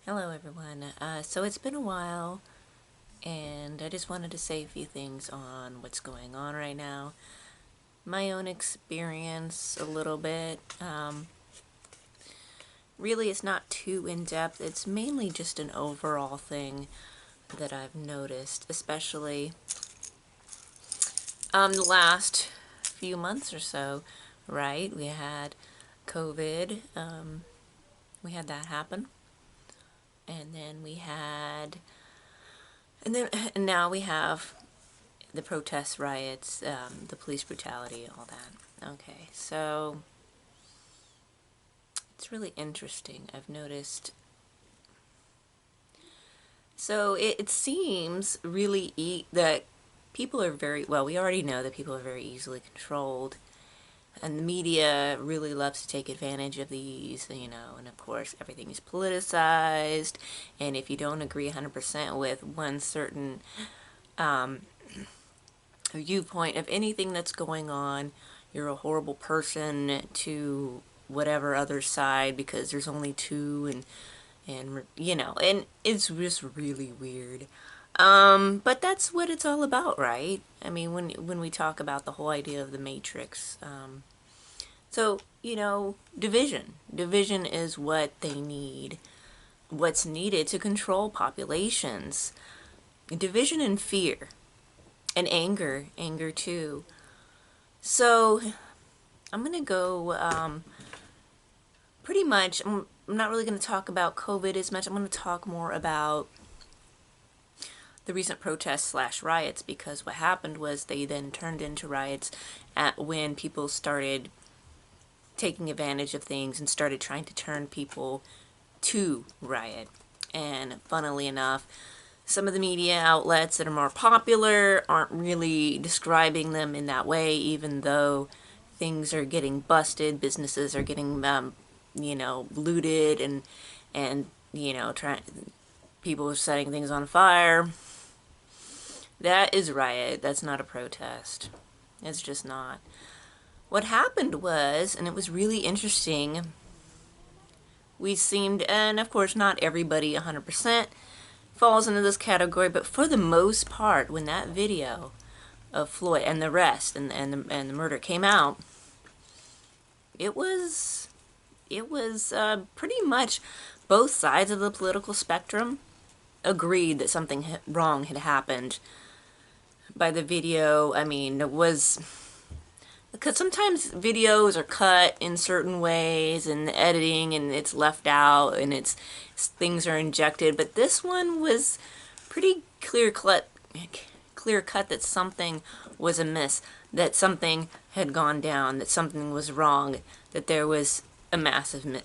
Hello everyone. So it's been a while and I just wanted to say a few things on what's going on right now. My own experience a little bit. Really it's not too in-depth. It's mainly just an overall thing that I've noticed, especially the last few months or so, right? We had COVID. We had that happen. And then we had and now we have the protests, riots, the police brutality, all that. Okay, so it's really interesting. I've noticed. So it seems really that people are very, well, we already know that people are very easily controlled. And the media really loves to take advantage of these, and of course everything is politicized. And if you don't agree 100% with one certain viewpoint of anything that's going on, you're a horrible person to whatever other side because there's only two, and it's just really weird. But that's what it's all about, right? I mean, when we talk about the whole idea of the matrix, so division is what they need, what's needed to control populations. Division and fear and anger too. So I'm gonna go pretty much. I'm not really going to talk about COVID as much. I'm going to talk more about the recent protests slash riots, because what happened was they then turned into riots when people started taking advantage of things and started trying to turn people to riot. And funnily enough, some of the media outlets that are more popular aren't really describing them in that way, even though things are getting busted, businesses are getting looted, and people are setting things on fire. That is riot. That's not a protest. It's just not. What happened was, and it was really interesting, we seemed, and of course not everybody 100% falls into this category, but for the most part, when that video of Floyd and the rest and the murder came out, it was pretty much both sides of the political spectrum agreed that something wrong had happened by the video. I mean, it was, because sometimes videos are cut in certain ways and the editing and it's left out and things are injected, but this one was pretty clear cut that something was amiss, that something had gone down, that something was wrong, that there was a massive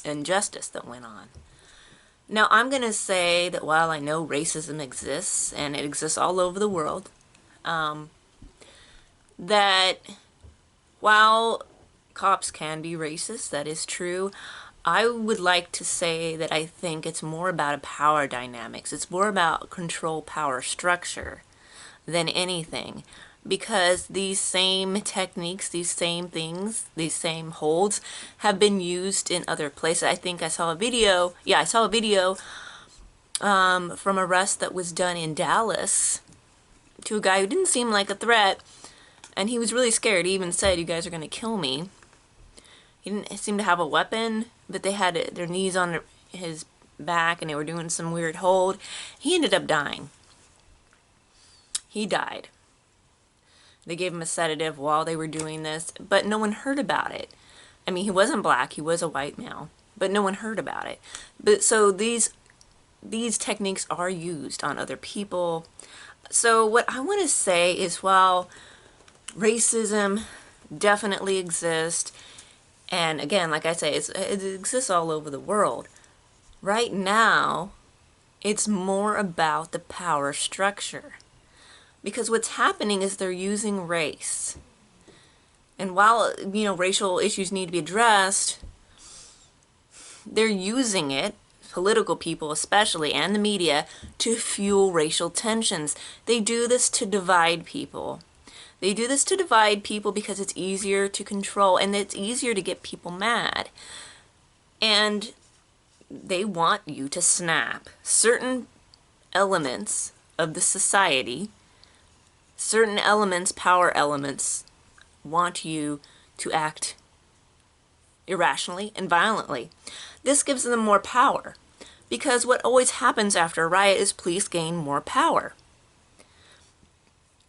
injustice that went on. Now, I'm going to say that while I know racism exists, and it exists all over the world, that while cops can be racist, that is true, I would like to say that I think it's more about a power dynamics. It's more about control power structure than anything. Because these same techniques, these same things, these same holds have been used in other places. I think I saw a video, from an arrest that was done in Dallas to a guy who didn't seem like a threat, and he was really scared. He even said, "You guys are going to kill me." He didn't seem to have a weapon, but they had their knees on his back and they were doing some weird hold. He ended up dying. He died. They gave him a sedative while they were doing this, but no one heard about it. I mean, he wasn't black, he was a white male, but no one heard about it. But so these techniques are used on other people. So what I want to say is, while racism definitely exists, and again, like I say, it exists all over the world, right now it's more about the power structure. Because what's happening is they're using race. And while, racial issues need to be addressed, they're using it, political people especially, and the media, to fuel racial tensions. They do this to divide people. They do this to divide people because it's easier to control and it's easier to get people mad. And they want you to snap. Certain elements of the society, certain elements, power elements, want you to act irrationally and violently. This gives them more power, because what always happens after a riot is police gain more power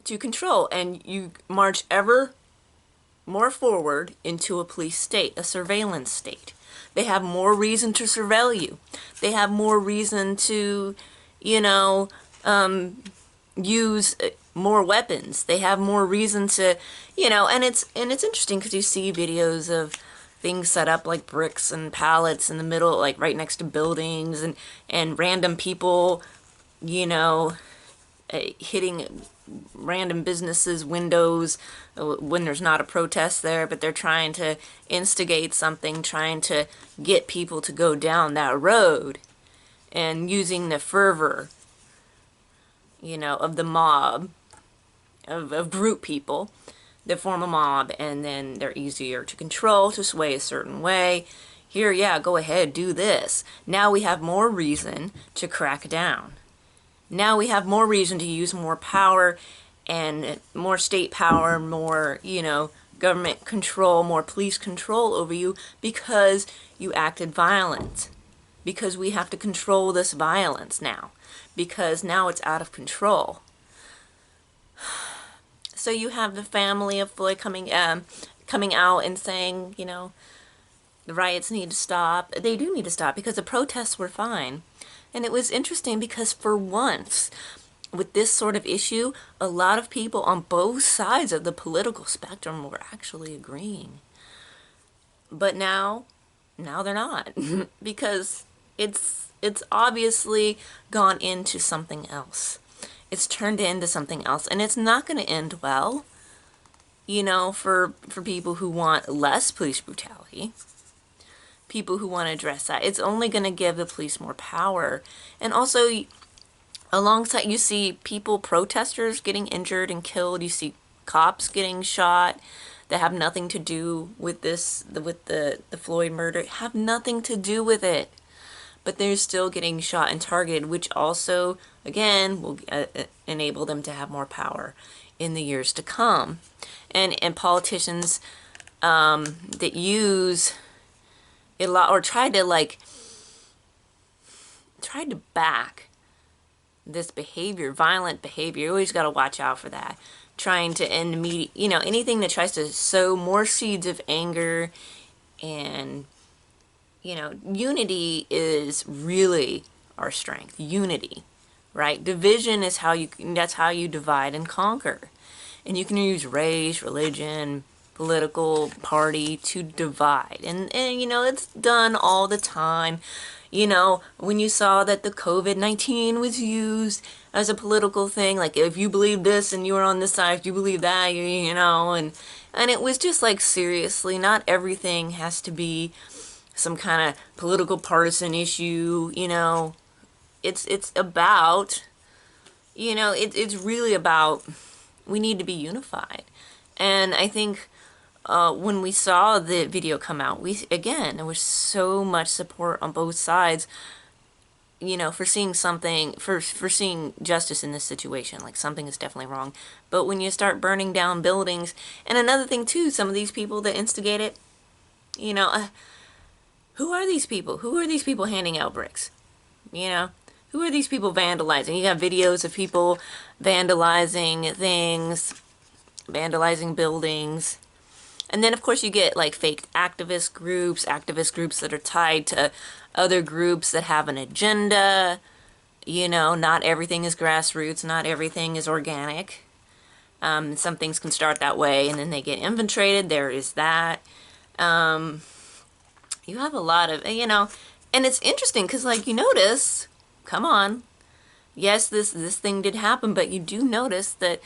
to control, and you march ever more forward into a police state, a surveillance state. They have more reason to surveil you. They have more reason to, you know, use more weapons. They have more reason to, and it's interesting because you see videos of things set up like bricks and pallets in the middle, like right next to buildings, and random people, hitting random businesses' windows when there's not a protest there, but they're trying to instigate something, trying to get people to go down that road, and using the fervor, of the mob, of group people that form a mob, and then they're easier to control, to sway a certain way. Here, yeah, go ahead, do this. Now we have more reason to crack down. Now we have more reason to use more power and more state power, more, government control, more police control over you because you acted violent. Because we have to control this violence now. Because now it's out of control. So you have the family of Floyd coming out and saying, the riots need to stop. They do need to stop because the protests were fine. And it was interesting because for once, with this sort of issue, a lot of people on both sides of the political spectrum were actually agreeing. But now they're not because it's obviously gone into something else. It's turned into something else, and it's not going to end well, for people who want less police brutality, people who want to address that. It's only going to give the police more power. And also, alongside, you see people, protesters getting injured and killed. You see cops getting shot that have nothing to do with this, with the Floyd murder, have nothing to do with it. But they're still getting shot and targeted, which also, again, will enable them to have more power in the years to come. And politicians that use it a lot, or tried to back this behavior, violent behavior. You always got to watch out for that. Trying to end media, anything that tries to sow more seeds of anger and, unity is really our strength. Unity, right? Division is that's how you divide and conquer. And you can use race, religion, political party to divide. And it's done all the time. When you saw that the COVID-19 was used as a political thing, like if you believe this and you were on this side, if you believe that, and it was just like, seriously, not everything has to be some kind of political partisan issue, it's about, it's really about, we need to be unified. And I think when we saw the video come out, there was so much support on both sides, for seeing something, for seeing justice in this situation. Like, something is definitely wrong. But when you start burning down buildings, and another thing too, some of these people that instigate it, who are these people? Who are these people handing out bricks? Who are these people vandalizing? You have videos of people vandalizing things, vandalizing buildings. And then, of course, you get, like, fake activist groups that are tied to other groups that have an agenda. Not everything is grassroots. Not everything is organic. Some things can start that way, and then they get infiltrated. There is that. You have a lot of, and it's interesting because, like, you notice, come on, yes, this thing did happen, but you do notice that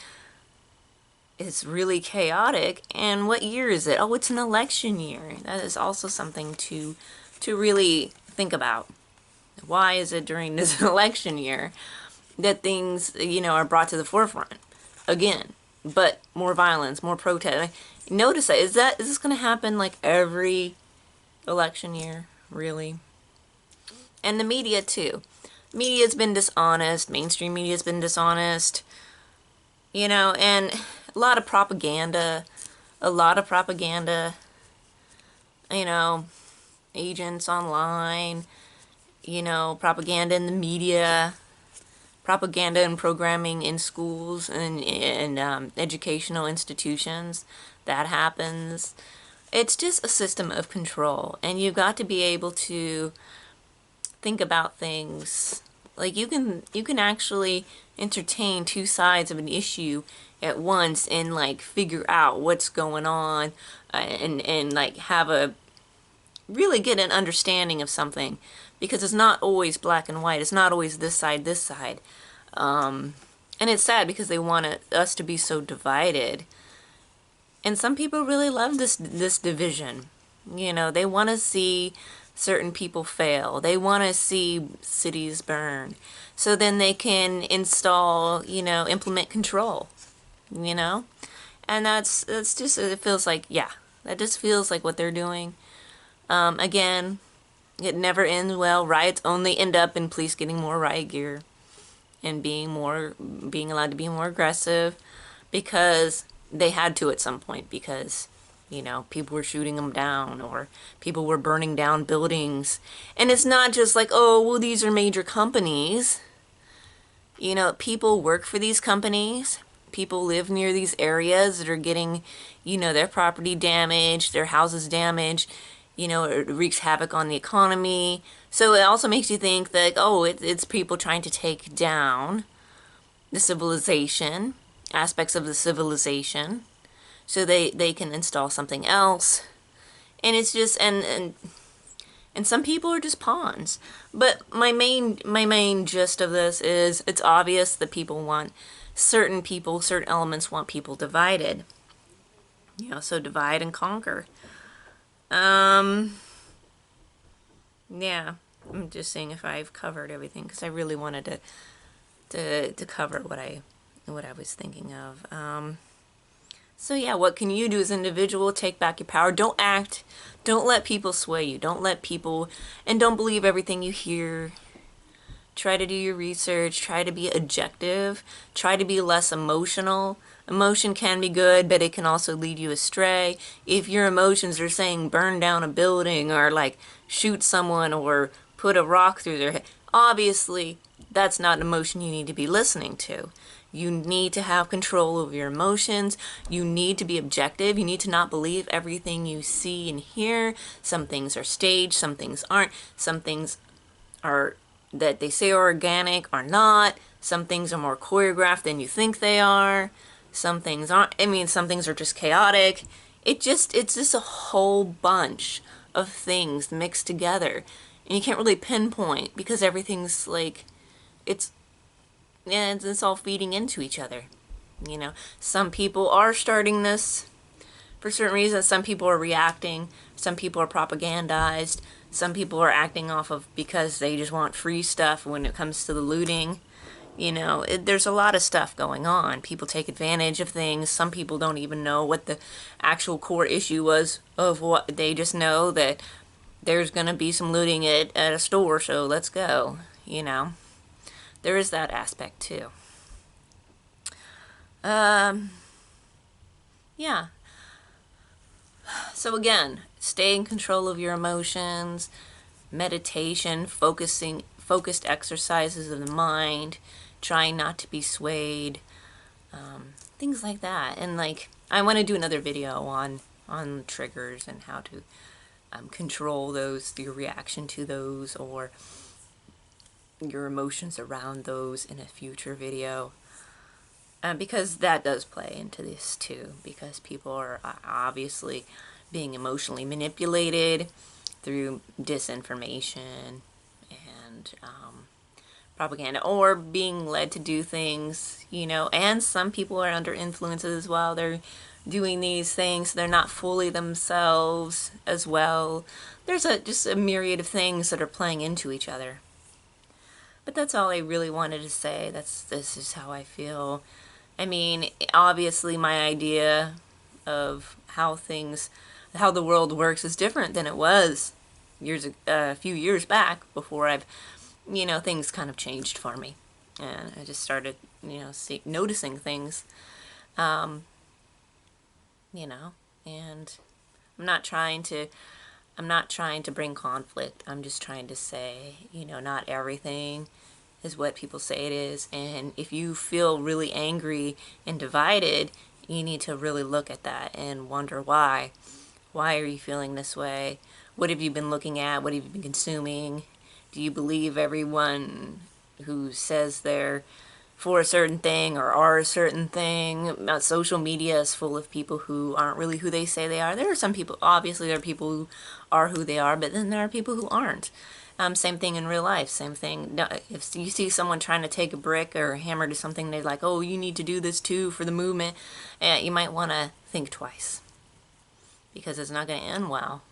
it's really chaotic. And what year is it? Oh, it's an election year. That is also something to really think about. Why is it during this election year that things, are brought to the forefront again? But more violence, more protest. Notice that. Is this going to happen like every election year? Really? And the media too. Media's been dishonest, mainstream media's been dishonest, and a lot of propaganda, you know, agents online, propaganda in the media, propaganda and programming in schools and educational institutions. That happens. It's just a system of control, and you've got to be able to think about things. Like you can actually entertain two sides of an issue at once and like figure out what's going on, and like have a really get an understanding of something, because it's not always black and white. It's not always this side, this side. And it's sad because they want us to be so divided. And some people really love this division. They want to see certain people fail. They want to see cities burn. So then they can install, implement control, And that's just, it feels like, yeah, that just feels like what they're doing. Again, it never ends well. Riots only end up in police getting more riot gear and being allowed to be more aggressive, because they had to at some point, because people were shooting them down, or people were burning down buildings. And it's not just like, oh, well, these are major companies. People work for these companies. People live near these areas that are getting, their property damaged, their houses damaged. It wreaks havoc on the economy. So it also makes you think that, oh, it's people trying to take down the civilization, aspects of the civilization, so they can install something else. And it's just, and some people are just pawns. But my main gist of this is, it's obvious that certain elements want people divided. So divide and conquer. Yeah, I'm just seeing if I've covered everything, because I really wanted to cover what I was thinking of. So yeah, what can you do as an individual? Take back your power. Don't let people sway you. And don't believe everything you hear. Try to do your research. Try to be objective. Try to be less emotional. Emotion can be good, but it can also lead you astray. If your emotions are saying burn down a building, or like shoot someone, or put a rock through their head, obviously that's not an emotion you need to be listening to. You need to have control over your emotions. You need to be objective. You need to not believe everything you see and hear. Some things are staged, some things aren't. Some things are that they say are organic are not. Some things are more choreographed than you think they are. Some things aren't. Some things are just chaotic. It's just a whole bunch of things mixed together. And you can't really pinpoint, because everything's like, it's all feeding into each other. Some people are starting this for certain reasons. Some people are reacting. Some people are propagandized. Some people are acting off of because they just want free stuff when it comes to the looting. There's a lot of stuff going on. People take advantage of things. Some people don't even know what the actual core issue was of what. They just know that there's going to be some looting at a store, so let's go. There is that aspect too. Yeah. So again, stay in control of your emotions, meditation, focused exercises of the mind, trying not to be swayed, things like that. And like, I want to do another video on triggers and how to control those, your reaction to those, or your emotions around those, in a future video. Because that does play into this too, because people are obviously being emotionally manipulated through disinformation and propaganda, or being led to do things, and some people are under influences while they're doing these things. They're not fully themselves as well. There's just a myriad of things that are playing into each other. But that's all I really wanted to say. This is how I feel. Obviously my idea of how the world works is different than it was a few years back before I've, things kind of changed for me, and I just started, noticing things, um, you know, and I'm not trying to I'm not trying to bring conflict. I'm just trying to say, not everything is what people say it is. And if you feel really angry and divided, you need to really look at that and wonder why. Why are you feeling this way? What have you been looking at? What have you been consuming? Do you believe everyone who says they're for a certain thing or are a certain thing? Social media is full of people who aren't really who they say they are. There are some people, obviously, there are people who are who they are, but then there are people who aren't. Same thing in real life. Same thing. If you see someone trying to take a brick or a hammer to something, they're like, oh, you need to do this too for the movement. You might want to think twice, because it's not going to end well.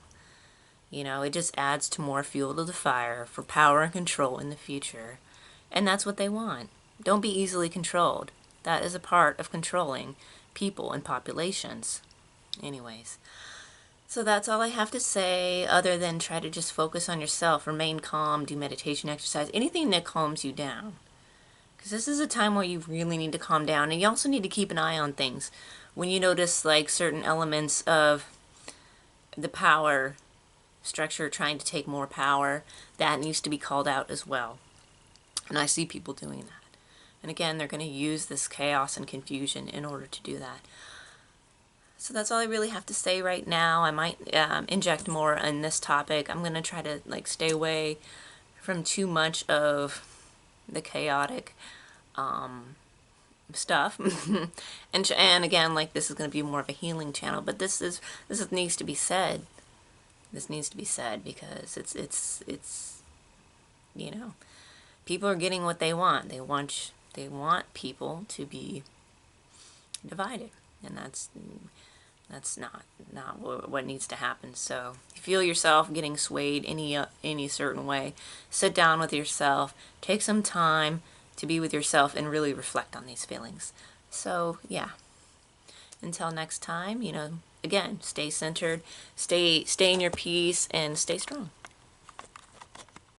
It just adds to more fuel to the fire for power and control in the future. And that's what they want. Don't be easily controlled. That is a part of controlling people and populations. Anyways, so that's all I have to say, other than try to just focus on yourself, remain calm, do meditation exercise, anything that calms you down. Because this is a time where you really need to calm down, and you also need to keep an eye on things. When you notice like certain elements of the power structure trying to take more power, that needs to be called out as well. And I see people doing that. And again, they're going to use this chaos and confusion in order to do that. So that's all I really have to say right now. I might inject more in this topic. I'm going to try to stay away from too much of the chaotic stuff. and again, this is going to be more of a healing channel. But this needs to be said. This needs to be said because it's people are getting what they want. They want people to be divided, and that's not what needs to happen. So if you feel yourself getting swayed any certain way, sit down with yourself, take some time to be with yourself and really reflect on these feelings. So yeah, until next time, again, stay centered, stay in your peace, and stay strong.